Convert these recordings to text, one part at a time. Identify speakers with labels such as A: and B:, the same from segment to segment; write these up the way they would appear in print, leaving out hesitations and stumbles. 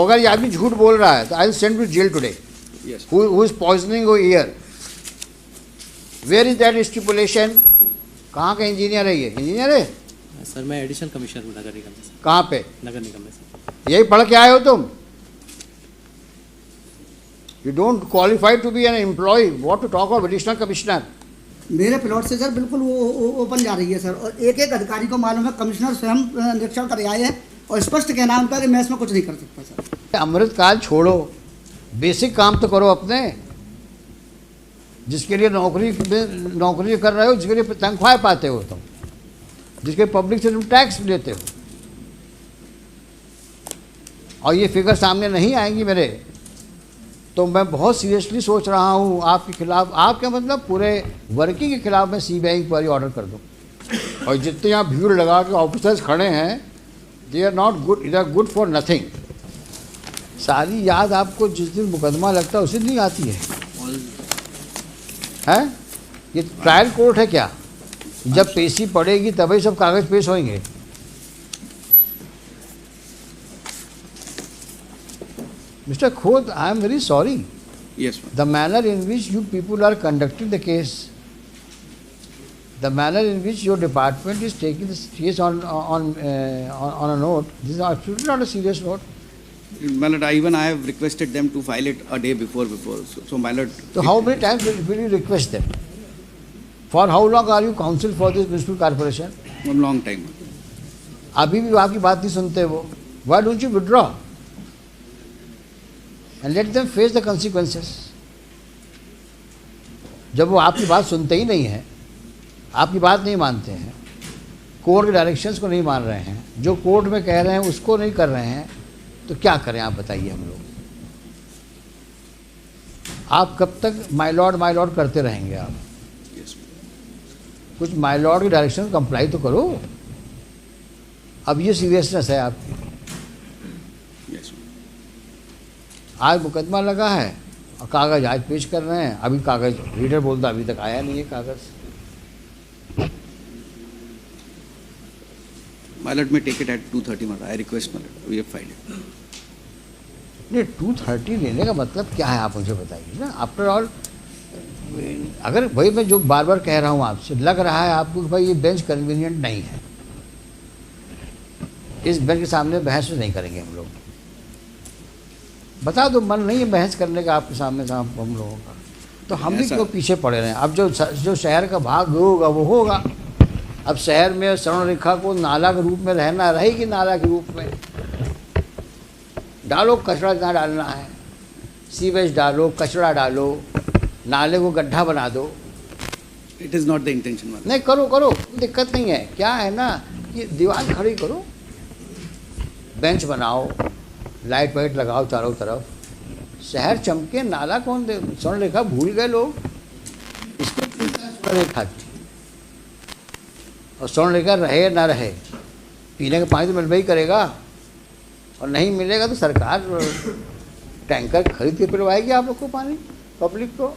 A: अगर ये आदमी झूठ बोल रहा है तो I will send to jail today.
B: Yes.
A: Who is poisoning your ear? Where is that stipulation? कहाँ का इंजीनियर है ये? इंजीनियर है?
C: सर मैं एडिशनल कमिश्नर हूँ नगर निगम में सर.
A: कहाँ पे?
C: नगर निगम में सर.
A: यही पढ़ के आए हो तुम? You don't qualify to be an employee. What to talk of additional commissioner?
D: मेरे प्लॉट से सर बिल्कुल वो ओपन जा रही है सर, और एक एक अधिकारी को मालूम है, कमिश्नर स्वयं निरीक्षण कर आए हैं और स्पष्ट कहना है उनका कि मैं इसमें कुछ नहीं कर सकता सर.
A: अमृतकाल छोड़ो, बेसिक काम तो करो अपने. जिसके लिए नौकरी कर रहे हो, जिसके लिए तनख्वाह पाते हो तुम, जिसके पब्लिक से तुम टैक्स लेते हो, और ये फिगर सामने नहीं आएंगी मेरे, तो मैं बहुत सीरियसली सोच रहा हूँ आपके खिलाफ, आपके मतलब पूरे वर्किंग के खिलाफ मैं सीबीआई इंक्वायरी ऑर्डर कर दूँ. और जितने यहाँ भीड़ लगा के ऑफिसर्स खड़े हैं, they are not good, they are good for nothing. सारी याद आपको जिस दिन मुकदमा लगता है उसी दिन आती है. हैं? ये ट्रायल कोर्ट है क्या? जब पेशी पड़ेगी तभी सब कागज पेश होंगे. Mr. Khod, I am very sorry.
B: Yes, ma'am.
A: The manner in which you people are conducting the case, the manner in which your department is taking this case on a note, this is absolutely not a serious note.
B: My lord, I have requested them to file it a day before. So my lord.
A: So how many times will you request them? For how long are you counsel for this municipal corporation?
B: A long time.
A: अभी भी आपकी बात नहीं सुनते वो. Why don't you withdraw? And let them face the consequences. जब वो आपकी बात सुनते ही नहीं हैं, आपकी बात नहीं मानते हैं, कोर्ट के डायरेक्शंस को नहीं मान रहे हैं, जो कोर्ट में कह रहे हैं उसको नहीं कर रहे हैं, तो क्या करें आप बताइए हम लोग. आप कब तक माय लॉर्ड करते रहेंगे आप? कुछ माय लॉर्ड की डायरेक्शन कंप्लाई तो करो. अब ये सीरियसनेस है आपकी. आज मुकदमा लगा है और कागज़ आज पेश कर रहे हैं. अभी कागज़ रीडर बोलता अभी तक आया नहीं है कागज़.
B: My lord may take it at 2:30. My lord, I request my lord. We have filed it.
A: नहीं 2:30 लेने का मतलब क्या है आप मुझे बताइए ना. आफ्टर ऑल अगर भाई मैं जो बार बार कह रहा हूँ आपसे, लग रहा है आपको कि भाई ये बेंच कन्वीनियंट नहीं है, इस बेंच के सामने बहस नहीं करेंगे हम लोग. बता दो मन नहीं है बहस करने का आपके सामने हम लोगों का, तो हम भी क्यों पीछे पड़े रहे हैं. अब जो शहर का भाग होगा वो होगा. अब शहर में स्वर्ण रेखा को नाला के रूप में रहना रहेगी, नाला के रूप में डालो, कचरा जहाँ डालना है, सीवेज डालो, कचरा डालो, नाले को गड्ढा बना दो.
B: It is not the intention, my lord.
A: नहीं करो, दिक्कत नहीं है. क्या है ना कि दीवार खड़ी करो, बेंच बनाओ, लाइट वाइट लगाओ चारों तरफ, शहर चमके. नाला कौन दे? स्वर्ण रेखा भूल गए लोग. इसको स्वर्ण रेखा थी, और स्वर्ण रेखा रहे ना रहे, पीने का पानी तो मिलना ही करेगा, और नहीं मिलेगा तो सरकार टैंकर खरीद के पिलवाएगी आप लोग को पानी, पब्लिक को.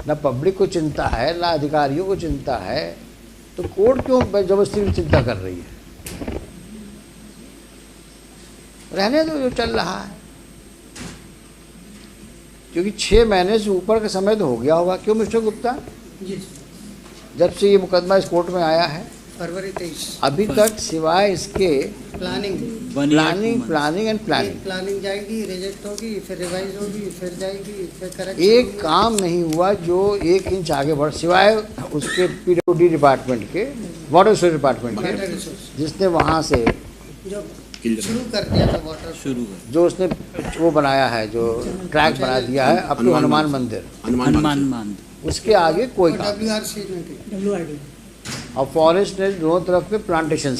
A: ना पब्लिक को चिंता है, ना अधिकारियों को चिंता है, तो कोर्ट क्यों जबरदस्ती चिंता कर रही है? रहने दो जो चल रहा है, क्योंकि 6 महीने से ऊपर का समय तो हो गया होगा. क्यों मिस्टर गुप्ता?
D: जी.
A: जब से ये मुकदमा इस कोर्ट में आया है
D: फरवरी 23
A: अभी तक सिवाय इसके
D: प्लानिंग
A: एंड प्लानिंग
D: जाएगी, रिजेक्ट होगी, फिर रिवाइज होगी, फिर जाएगी, फिर करेक्ट.
A: एक काम नहीं हुआ जो 1 इंच आगे बढ़, सिवाय उसके पीडब्ल्यूडी डिपार्टमेंट के, वाटर रिसोर्स डिपार्टमेंट के, जिसने वहाँ से
D: जो शुरू कर दिया था वाटर,
A: जो उसने वो बनाया है, जो ट्रैक बना दिया है अप टू हनुमान मंदिर, उसके आगे कोई काम नहीं. और फॉरेस्ट ने दोनों तरफ में प्लांटेशन,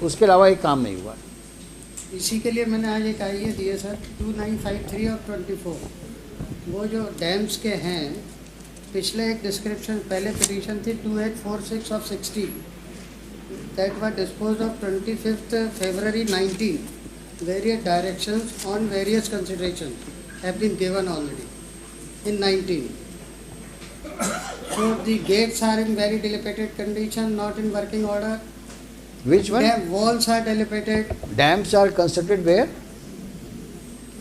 A: उसके अलावा एक काम नहीं हुआ.
D: इसी के लिए मैंने आज एक आइडिया दिए सर, 2953 और 24 वो जो डैम्स के हैं, पिछले एक डिस्क्रिप्शन, पहले पिटीशन थी 2846 of 60 that were disposed of 25th February 19. Various directions on various considerations have been given already in 19. So the gates are in very dilapidated condition, not in working order.
A: Which one?
D: Walls are dilapidated.
A: Dams are constructed where?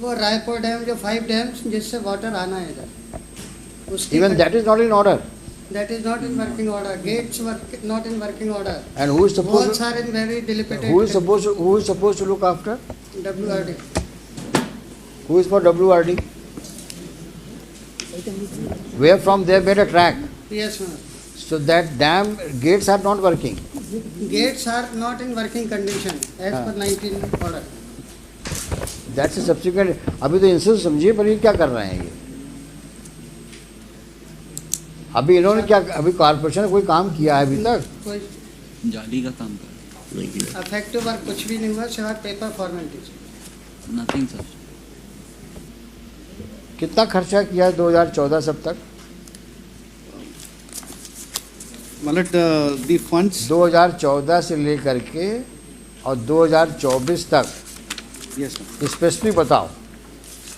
D: वो Raipur dam जो 5 dams जिससे water आना है इधर, उसकी
A: Even that is not in order.
D: that is not in working order. Gates work not in working order.
A: And who is supposed
D: Walls are in very dilapidated.
A: who is supposed to look after?
D: WRD.
A: Who is for WRD? Where from they made a track.
D: Yes, ma'am.
A: So that dam gates are not working.
D: Gates are not in working condition as
A: हाँ.
D: per 19 order.
A: That's a subsequent. अभी तो इनसे समझिए पर ये क्या कर रहे हैं ये? अभी इन्होंने क्या, अभी कॉर्पोरेशन ने कोई काम किया है अभी तक?
D: कोई
E: जाली का काम कर
D: अफेक्टिव वर्क कुछ भी नहीं हुआ सिवाय पेपर फॉर्मेलिटीज.
E: Nothing sir.
A: कितना खर्चा किया है 2014 सब तक?
B: मतलब the funds.
A: 2014 से लेकर के और 2024 तक
B: Yes, ma'am.
A: स्पेसिफिक बताओ,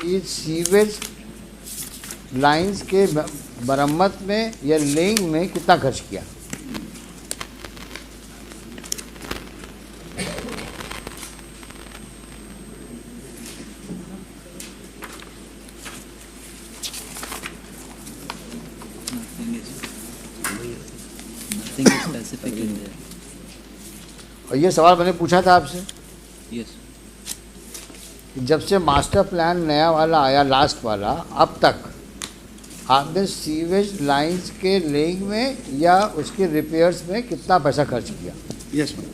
A: इस सीवेज लाइंस के मरम्मत में या लेइंग में कितना खर्च किया?
E: Nothing specific in their.
A: और ये सवाल मैंने पूछा था आपसे
E: यस।
A: कि जब से मास्टर प्लान नया वाला आया, लास्ट वाला, अब तक आपने सीवेज लाइंस के लेइंग में या उसके रिपेयर्स में कितना पैसा खर्च किया?
B: Yes, ma'am.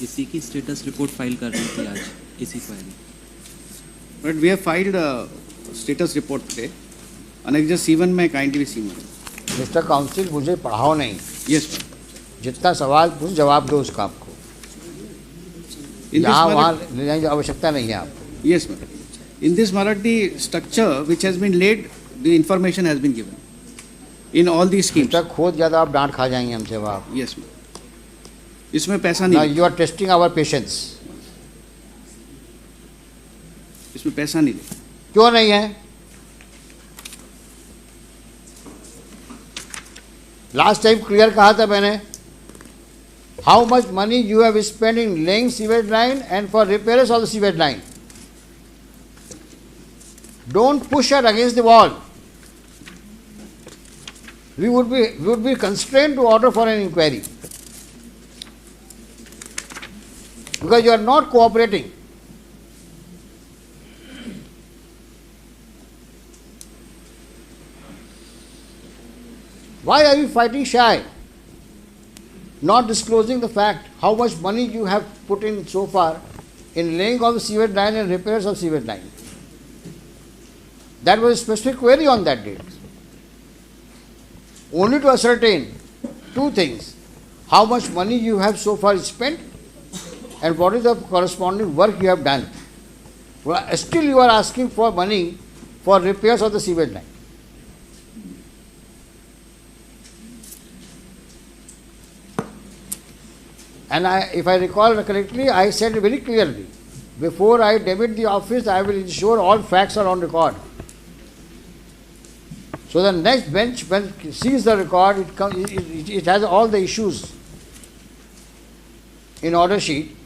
E: इसी की स्टेटस रिपोर्ट फाइल कर रही थी आज इसी file.
B: But we have filed a status report today. Annexure C1 में kindly see me.
A: Mister council, मुझे पढ़ाओ नहीं,
B: Yes, ma'am.
A: जितना सवाल पूछ जवाब दो उसका आपको।
B: In this
A: यहाँ
B: matter-
A: वहाँ ले जाने की आवश्यकता नहीं है आपको।
B: Yes, ma'am. In this matter, the structure which has been laid, the information has been given. In all these schemes.
A: जब तक खोद ज़्यादा आप डांट खा जाएंगे हमसे वहाँ।
B: Yes, ma'am. इसमें पैसा
A: Now
B: नहीं,
A: you are testing our patience.
B: इसमें पैसा नहीं दे।
A: क्यों नहीं है? लास्ट टाइम क्लियर कहा था मैंने, how much money you have spend in laying sewage line and for repairs of the sewage line. Don't push her against the wall. We would be constrained to order for an inquiry because you are not cooperating. Why are you fighting shy? Not disclosing the fact how much money you have put in so far in laying of the sewage line and repairs of sewage line. That was a specific query on that date. Only to ascertain two things: how much money you have so far spent and what is the corresponding work you have done. Well, still you are asking for money for repairs of the sewage line. And if I recall correctly, I said very clearly, before I debit the office, I will ensure all facts are on record. So the next bench, when it sees the record, it has all the issues in order sheet.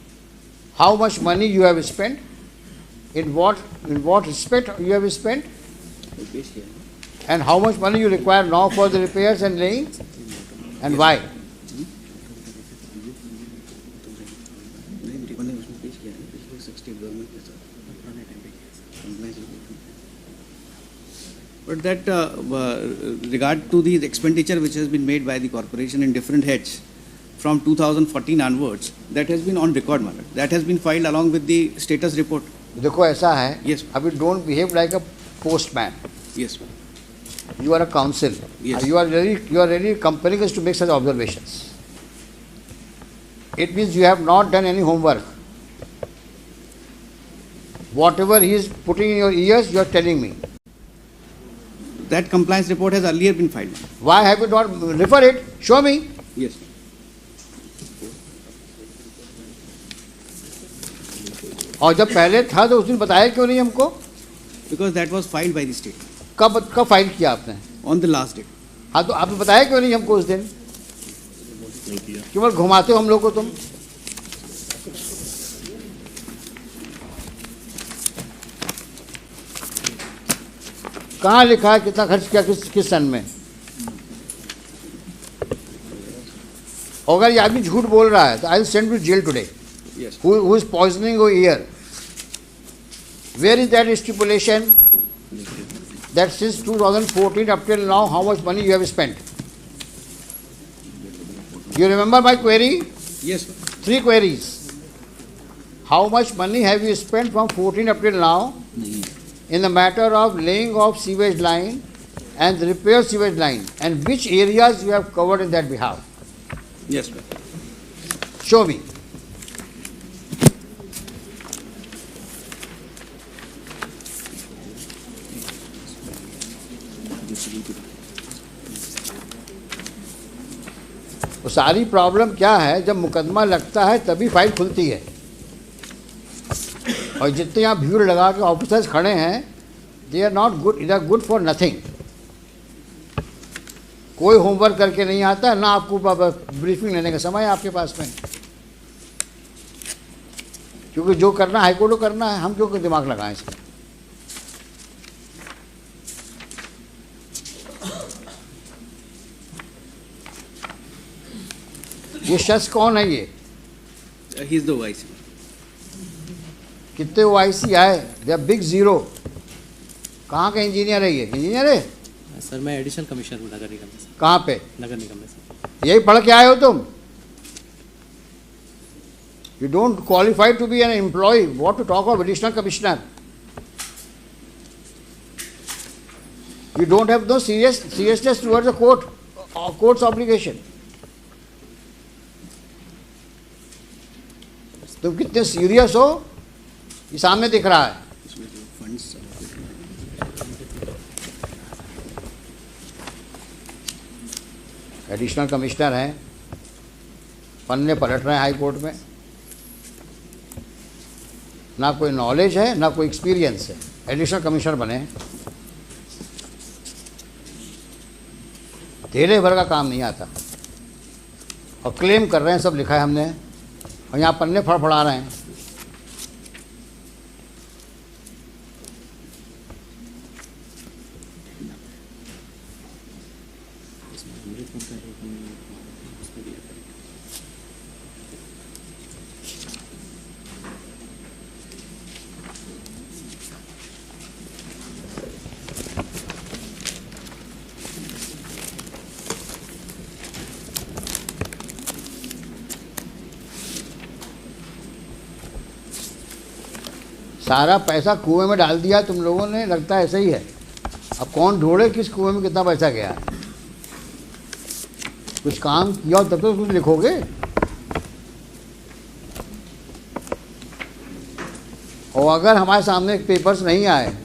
A: How much money you have spent, in what respect you have spent, and how much money you require now for the repairs and laying, and why.
B: But that regard to the expenditure which has been made by the corporation in different heads from 2014 onwards, that has been on record matter. That has been filed along with the status report.
A: देखो ऐसा है,
B: Yes.
A: अभी don't behave like a postman.
B: Yes, ma'am.
A: You are a counsel.
B: Yes.
A: You are really compelling us to make such observations. It means you have not done any homework. Whatever he is putting in your ears, you are telling me.
B: That compliance report has earlier been filed.
A: Why have you not refer it? Show me.
B: Yes.
A: और जब पहले था तो उस दिन बताया क्यों नहीं हमको?
B: Because that was filed by the state
A: कब फाइल किया आपने?
B: on the last date.
A: हाँ, तो आपने बताया क्यों नहीं हमको उस दिन? केवल घुमाते हो हम लोग को तुम. कहाँ लिखा है कितना खर्च किया किस सन में? अगर ये आदमी झूठ बोल रहा है तो I will send to jail today.
B: Yes.
A: Who is poisoning your ear? Where is that stipulation that since 2014 up till now how much money you have spent? You remember my query?
B: Yes, sir.
A: 3 queries. How much money have you spent from 14 up till now in the matter of laying of sewage line and repair sewage line, and which areas you have covered in that behalf?
B: Yes, sir.
A: Show me. तो सारी problem क्या है, जब मुकदमा लगता है तभी file खुलती है. और जितने यहाँ भीड़ लगा के ऑफिसर्स खड़े हैं, they are not good, they are good for nothing. कोई होमवर्क करके नहीं आता, ना आपको ब्रीफिंग लेने का समय है आपके पास में. क्योंकि जो करना हाईकोर्ट को करना है, हम क्यों दिमाग लगाएं इसमें. ये शख्स कौन है ये?
B: He is the vice.
A: कितने OIC आए? They are big zero. कहाँ का इंजीनियर है ये? इंजीनियर है?
C: सर मैं एडिशनल कमिश्नर हूँ नगर निगम में सर.
A: कहाँ पे?
C: नगर निगम में सर.
A: यही पढ़ के आए हो तुम? You don't qualify to be an employee. What to talk of additional commissioner? You don't have no seriousness towards the court's obligation. तुम कितने सीरियस हो ये सामने दिख रहा है.
B: इसमें जो funds
A: एडिशनल कमिश्नर हैं, पन्ने पलट रहे हैं हाई कोर्ट में. ना कोई नॉलेज है ना कोई एक्सपीरियंस है, एडिशनल कमिश्नर बने. धेरे भर का काम नहीं आता और क्लेम कर रहे हैं सब लिखा है हमने, और यहाँ पन्ने फड़फड़ा रहे हैं. सारा पैसा कुएं में डाल दिया तुम लोगों ने, लगता है ऐसा ही है. अब कौन ढूंढे किस कुएं में कितना पैसा गया. कुछ काम किया तब तो कुछ लिखोगे. और अगर हमारे सामने पेपर्स नहीं आए,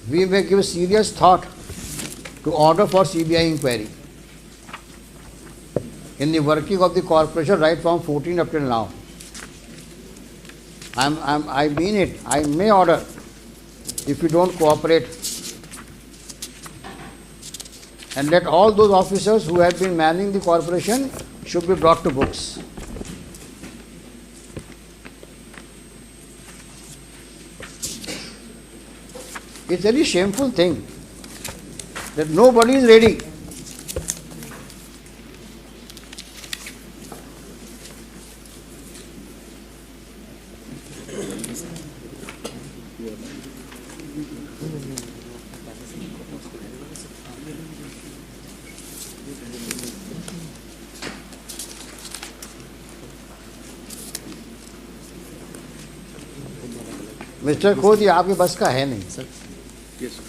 A: we may give serious thought to order for CBI inquiry in the working of the corporation right from 14 up till now. I mean it. I may order if you don't cooperate, and let all those officers who have been manning the corporation should be brought to books. It's a very shameful thing that nobody is ready. Mister खोद, ये आपके बस का है नहीं
C: sir
B: Yes, sir.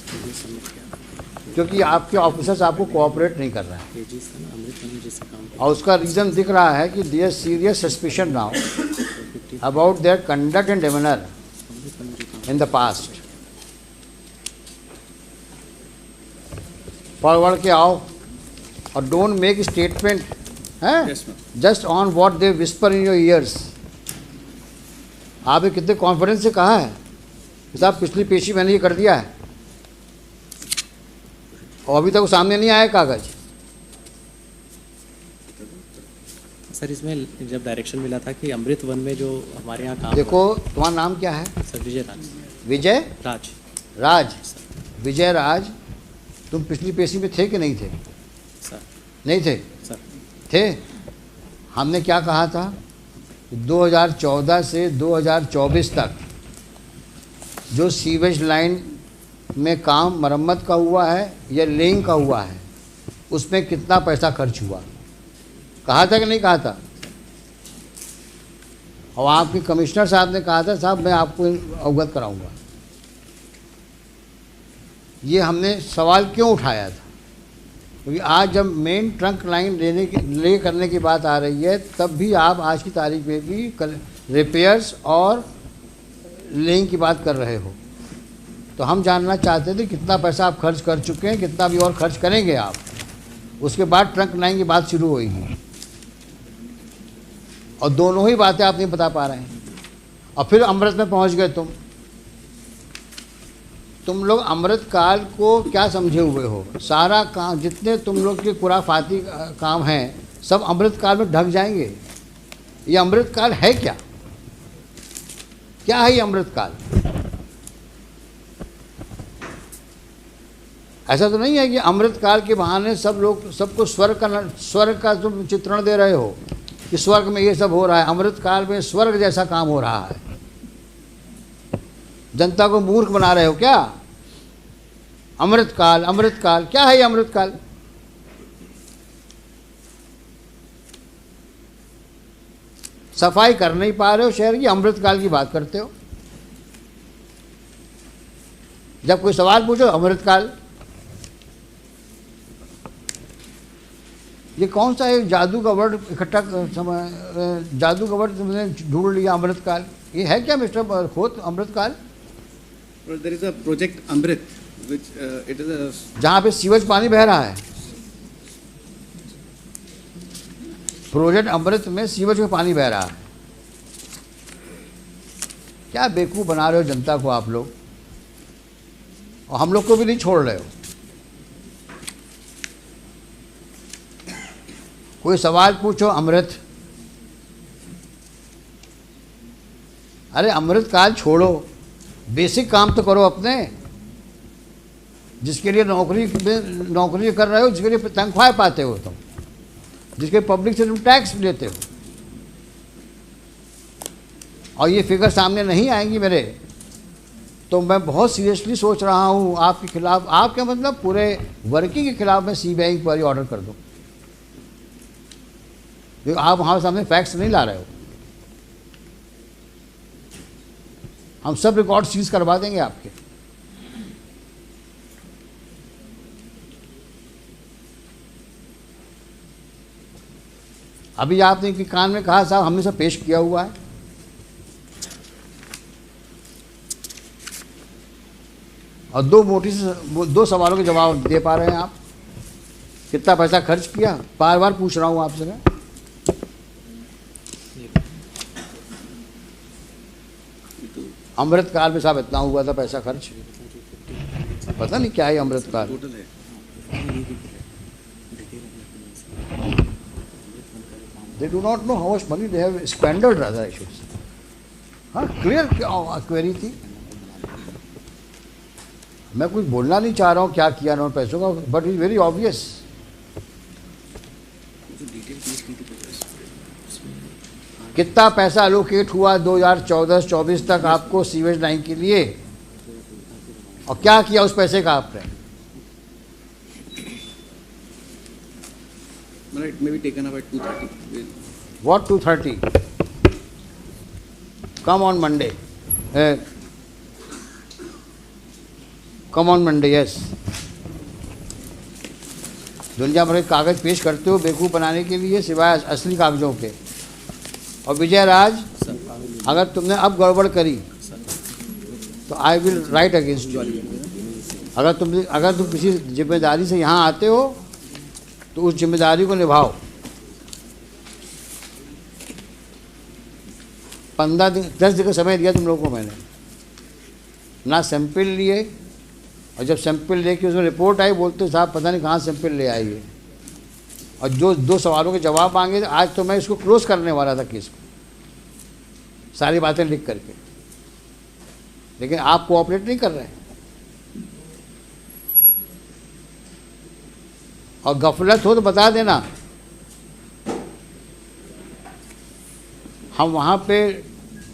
A: क्योंकि आपके officers आपको कोऑपरेट नहीं कर रहे हैं.
C: जी सर अमृत वन जैसे काम
A: और उसका रीज़न दिख रहा है कि there serious suspicion now about their conduct and demeanour in the past. Forward के आओ और don't make statement
B: Yes, ma'am.
A: Just on what they whisper in your ears. आपने कितने कॉन्फिडेंस से कहा है कि साहब पिछली पेशी मैंने ये कर दिया है, और अभी तक वो सामने नहीं आया कागज.
C: सर इसमें जब डायरेक्शन मिला था कि अमृत वन में जो हमारे यहाँ काम
A: देखो तुम्हारा नाम क्या है?
C: सर विजय राज.
A: विजय
C: राज
A: राज. विजय राज, तुम पिछली पेशी में थे कि नहीं थे?
C: सर
A: नहीं थे?
C: सर
A: थे। हमने क्या कहा था कि 2014 से 2024 तक जो सीवेज लाइन में काम मरम्मत का हुआ है या लेइंग का हुआ है, उसमें कितना पैसा खर्च हुआ, कहा था कि नहीं कहा था? और आपके कमिश्नर साहब ने कहा था साहब मैं आपको अवगत कराऊंगा। ये हमने सवाल क्यों उठाया था? क्योंकि आज जब मेन ट्रंक लाइन ले करने की बात आ रही है, तब भी आप आज की तारीख में भी रिपेयर्स और लेइंग की बात कर रहे हो। तो हम जानना चाहते थे कितना पैसा आप खर्च कर चुके हैं, कितना भी और खर्च करेंगे आप। उसके बाद ट्रंक लाइन की बात शुरू होगी, और दोनों ही बातें आप नहीं बता पा रहे हैं। और फिर अमृत में पहुंच गए तुम लोग अमृत काल को क्या समझे हुए हो? सारा काम, जितने तुम लोग के खुराफाती काम हैं, सब अमृत काल में ढक जाएंगे। ये अमृत काल है क्या? क्या है ये अमृत काल? ऐसा तो नहीं है कि अमृत काल के बहाने सब लोग सबको स्वर्ग का तुम चित्रण दे रहे हो कि स्वर्ग में ये सब हो रहा है। अमृत काल में स्वर्ग जैसा काम हो रहा है। जनता को मूर्ख बना रहे हो क्या? अमृत काल क्या है ये अमृत काल? सफाई कर नहीं पा रहे हो शहर की, अमृत काल की बात करते हो। जब कोई सवाल पूछो अमृत काल। ये कौन सा एक जादू का वर्ड इकट्ठा जादू का वर्ड तुमने ढूंढ लिया, अमृत काल? ये है क्या मिस्टर खोत अमृत काल?
B: There is a project Amrit, which it is a
A: जहाँ पे सीवेज पानी बह रहा है, प्रोजेक्ट अमृत में सीवेज में पानी बह रहा है। क्या बेवकूफ़ बना रहे हो जनता को आप लोग, और हम लोग को भी नहीं छोड़ रहे हो। कोई सवाल पूछो अमृत, अरे अमृत काल छोड़ो, बेसिक काम तो करो अपने, जिसके लिए नौकरी कर रहे हो, जिसके लिए तनख्वाह पाते हो तुम, जिसके पब्लिक से तुम टैक्स लेते हो। और ये फिगर सामने नहीं आएंगी मेरे, तो मैं बहुत सीरियसली सोच रहा हूँ आपके खिलाफ, आपके मतलब पूरे वर्किंग के खिलाफ मैं सीबीआई इंक्वायरी ऑर्डर कर दूँ। क्योंकि आप हमारे सामने फैक्ट्स नहीं ला रहे हो। हम सब रिकॉर्ड सीज करवा देंगे आपके। अभी आपने कि कान में कहा साहब हमने सब पेश किया हुआ है, और दो सवालों के जवाब दे पा रहे हैं आप। कितना पैसा खर्च किया, बार बार पूछ रहा हूं आपसे मैं। अमृत काल में साहब इतना हुआ था पैसा खर्च, पता नहीं क्या है अमृत काल।
B: total है।
A: They do not know how much money they have squandered, rather I should say. हाँ, क्लियर क्वेरी थी। मैं कुछ बोलना नहीं चाह रहा हूँ क्या किया ना पैसों का, बट इज वेरी ऑब्वियस। कितना पैसा अलोकेट हुआ 2014-24 तक आपको सीवेज लाइन के लिए, और क्या किया उस पैसे का आपने?
B: It may be taken up at 2:30.
A: What 2:30? Come on Monday. Come on Monday, yes. दुनिया भर के कागज पेश करते हो बेवकूफ़ बनाने के लिए, सिवाय असली कागजों के। और विजय राज, अगर तुमने अब गड़बड़ करी तो I will write against you. अगर तुम किसी जिम्मेदारी से यहाँ आते हो तो उस जिम्मेदारी को निभाओ। 15 दिन 10 दिन का समय दिया तुम लोगों को मैंने, ना सैंपल लिए, और जब सैंपल लेके उसमें रिपोर्ट आई बोलते साहब पता नहीं कहाँ सैंपल ले आई है। और जो 2 सवालों के जवाब मांगे, आज तो मैं इसको क्लोज करने वाला था केस को, सारी बातें लिख करके, लेकिन आप कोऑपरेट नहीं कर रहे हैं। और गफलत हो तो बता देना, हम वहाँ पे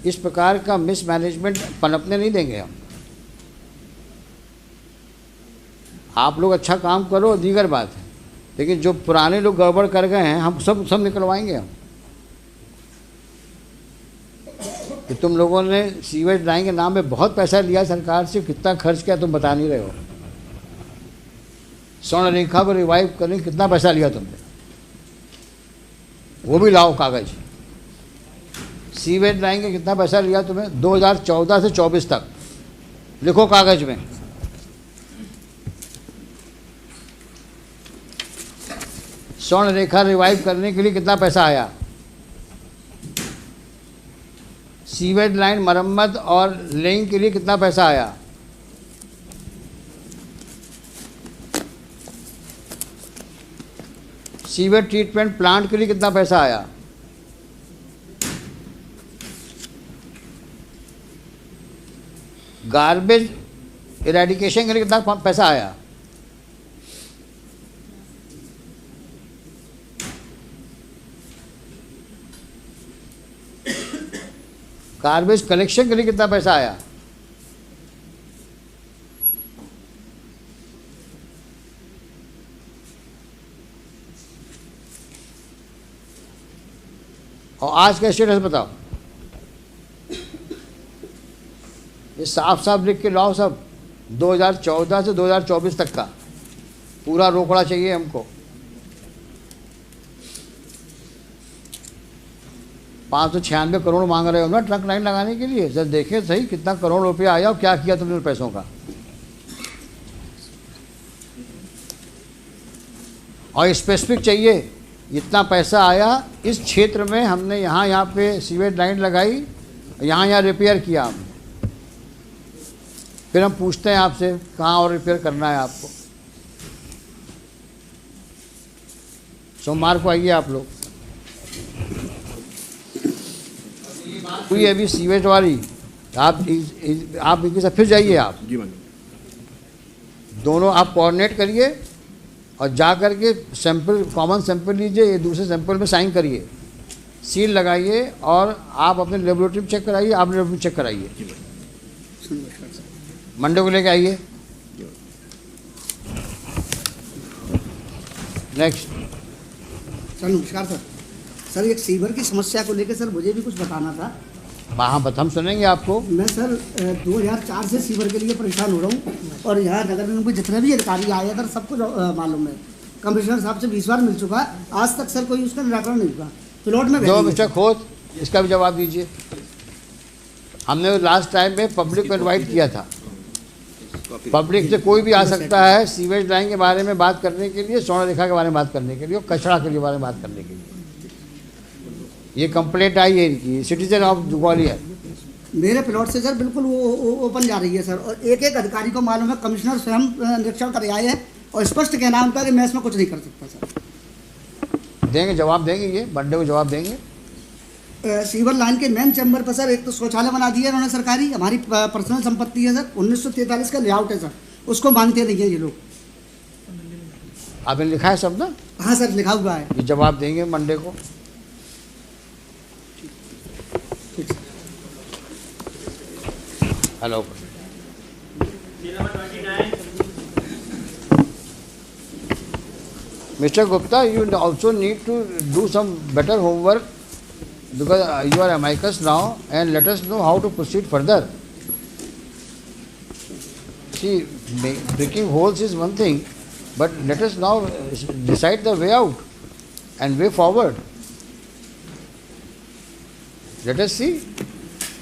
A: इस प्रकार का मिसमैनेजमेंट पनपने नहीं देंगे हम। आप लोग अच्छा काम करो दीगर बात है, लेकिन जो पुराने लोग गड़बड़ कर गए हैं हम सब निकलवाएंगे हम। कि तुम लोगों ने सीवेज लाइन के नाम पे बहुत पैसा लिया सरकार से, कितना खर्च किया तुम बता नहीं रहे हो। स्वर्ण रेखा को रिवाइव करने कितना पैसा लिया तुमने, वो भी लाओ कागज। सीवेज लाइन के कितना पैसा लिया तुम्हें 2014 से 24 तक, लिखो कागज में। स्वर्ण रेखा रिवाइव करने के लिए कितना पैसा आया, सीवेज लाइन मरम्मत और लेइंग के लिए कितना पैसा आया, सीवेज ट्रीटमेंट प्लांट के लिए कितना पैसा आया, गार्बेज इरेडिकेशन के लिए कितना पैसा आया, गार्बेज कलेक्शन के लिए कितना पैसा आया, और आज का स्टेटस बताओ। ये साफ साफ लिख के लाओ सब, 2014 से 2024 तक का पूरा रोकड़ा चाहिए हमको। 596 करोड़ मांग रहे हो ना ट्रक लाइन लगाने के लिए, जब देखे सही कितना करोड़ रुपया आया और क्या किया तुमने पैसों का। और स्पेसिफिक चाहिए, इतना पैसा आया इस क्षेत्र में, हमने यहाँ पे सीवेज लाइन लगाई, यहाँ रिपेयर किया हमने। फिर हम पूछते हैं आपसे कहाँ और रिपेयर करना है आपको। सोमवार को आइए आप लोग। हुई अभी सीवेज वाली, आप इनके साथ फिर जाइए, आप दोनों आप कोऑर्डिनेट करिए और जा कर के सैंपल, कॉमन सैंपल लीजिए, ये दूसरे सैंपल में साइन करिए, सील लगाइए और आप अपने लेबोरेटरी में चेक कराइए, आप लेबोरेटरी में चेक कराइए। मंडे को लेके आइए। नेक्स्ट।
F: सर नमस्कार सर। सर एक सीवर की समस्या को लेकर सर मुझे भी कुछ बताना था।
A: हाँ हम सुनेंगे आपको।
F: मैं सर 2004 से सीवर के लिए परेशान हो रहा हूँ और यहाँ नगर निगम के जितने भी अधिकारी आए सर सबको मालूम है। कमिश्नर साहब से 20 बार मिल चुका, आज तक सर कोई उसका निराकरण नहीं हुआ। प्लॉट में
A: जो मिस्टर खोत, इसका भी जवाब दीजिए। हमने लास्ट टाइम में पब्लिक को इन्वाइट किया था, पब्लिक से कोई भी आ सकता है सीवेज लाइन के बारे में बात करने के लिए, स्वर्ण रेखा के बारे में बात करने के लिए और कचरा के बारे में बात करने के लिए। ये कंप्लेंट आई है इनकी, सिटीजन ऑफ ग्वालियर।
F: मेरे प्लॉट से सर बिल्कुल वो ओपन जा रही है सर, और एक एक अधिकारी को मालूम है, कमिश्नर स्वयं निरीक्षण कर आए हैं और स्पष्ट कहना है उनका कि मैं इसमें कुछ नहीं कर सकता सर।
A: देंगे, जवाब देंगे, ये मंडे को जवाब देंगे।
F: सीवर लाइन के मेन चैम्बर पर सर एक तो शौचालय बना दिया उन्होंने सरकारी, हमारी पर्सनल संपत्ति है सर, 1943 का लेआउट है सर, उसको मानते नहीं है ये लोग।
A: आपने लिखा है सब ना?
F: हाँ सर लिखा हुआ है।
A: ये जवाब देंगे मंडे को। Hello. Mr. Gupta, you also need to do some better homework because you are amicus now, and let us know how to proceed further. See, breaking holes is one thing, but let us now decide the way out and way forward. Let us see.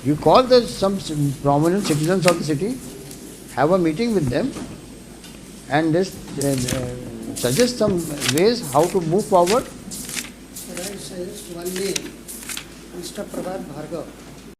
A: You call some prominent citizens of the city, have a meeting with them, and just suggest some ways how to move forward.
D: Sir, I suggest one name, Mr. Prabhat Bhargav.